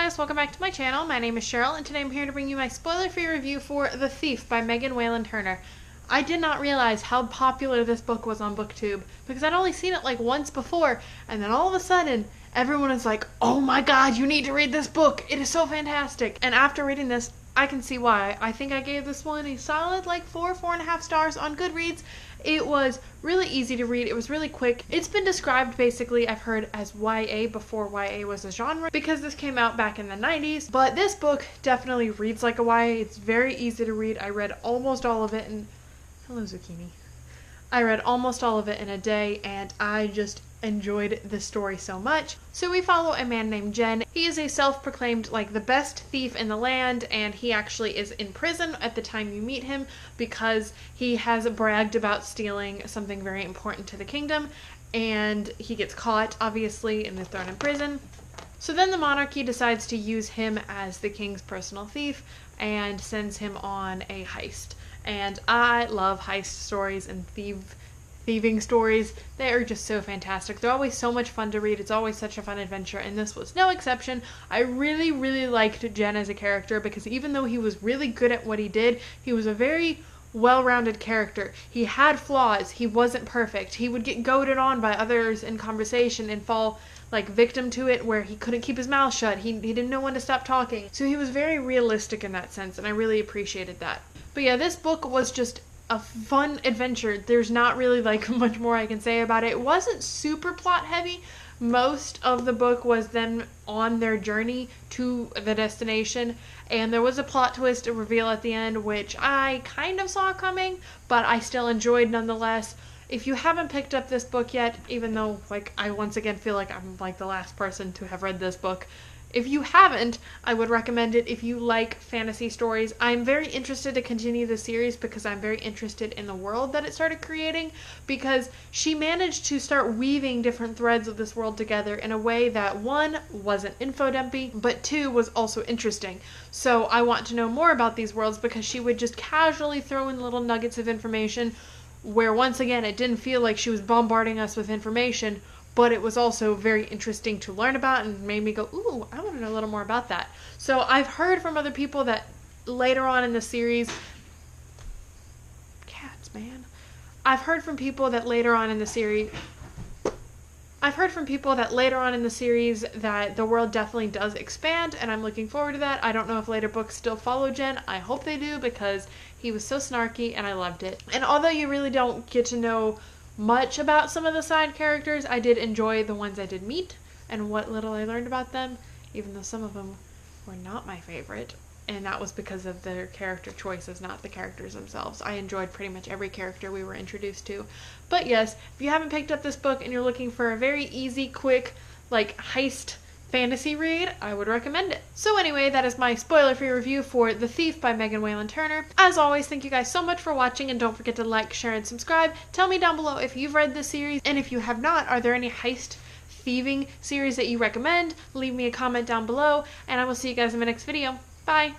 guys, welcome back to my channel. My name is Cheryl and today I'm here to bring you my spoiler-free review for The Thief by Megan Whalen Turner. I did not realize how popular this book was on BookTube because I'd only seen it like once before, and then all of a sudden everyone is like, oh my god, you need to read this book, it is so fantastic. And after reading this, I can see why. I think I gave this one a solid like 4.5 stars on Goodreads. It was really easy to read. It was really quick. It's been described basically, I've heard, as YA before YA was a genre because this came out back in the 90s. But this book definitely reads like a YA. It's very easy to read. I read almost all of it in... Hello, Zucchini. I read almost all of it in a day and I just enjoyed the story so much. So we follow a man named Jen. He is a self-proclaimed like the best thief in the land, and he actually is in prison at the time you meet him because he has bragged about stealing something very important to the kingdom, and he gets caught obviously and is thrown in prison. So then the monarchy decides to use him as the king's personal thief and sends him on a heist. And I love heist stories and thieving stories. They are just so fantastic. They're always so much fun to read. It's always such a fun adventure, and this was no exception. I really, really liked Jen as a character because even though he was really good at what he did, he was a very well-rounded character. He had flaws. He wasn't perfect. He would get goaded on by others in conversation and fall like victim to it where he couldn't keep his mouth shut. He didn't know when to stop talking. So he was very realistic in that sense, and I really appreciated that. But yeah, this book was just a fun adventure. There's not really like much more I can say about it. It wasn't super plot heavy. Most of the book was them on their journey to the destination, and there was a plot twist, a reveal at the end, which I kind of saw coming, but I still enjoyed nonetheless. If you haven't picked up this book yet, even though like I once again feel like I'm like the last person to have read this book, if you haven't, I would recommend it if you like fantasy stories. I'm very interested to continue the series because I'm very interested in the world that it started creating, because she managed to start weaving different threads of this world together in a way that, one, wasn't info-dumpy, but two, was also interesting. So I want to know more about these worlds because she would just casually throw in little nuggets of information where, once again, it didn't feel like she was bombarding us with information, but it was also very interesting to learn about and made me go, ooh, I want to know a little more about that. So I've heard from other people that later on in the series... Cats, man. I've heard from people that later on in the series that the world definitely does expand, and I'm looking forward to that. I don't know if later books still follow Jen. I hope they do because he was so snarky and I loved it. And although you really don't get to know much about some of the side characters, I did enjoy the ones I did meet and what little I learned about them, even though some of them were not my favorite, and that was because of their character choices, not the characters themselves. I enjoyed pretty much every character we were introduced to. But yes, if you haven't picked up this book and you're looking for a very easy, quick, like heist fantasy read, I would recommend it. So anyway, that is my spoiler-free review for The Thief by Megan Whalen Turner. As always, thank you guys so much for watching, and don't forget to like, share, and subscribe. Tell me down below if you've read this series, and if you have not, are there any heist thieving series that you recommend? Leave me a comment down below, and I will see you guys in my next video. Bye!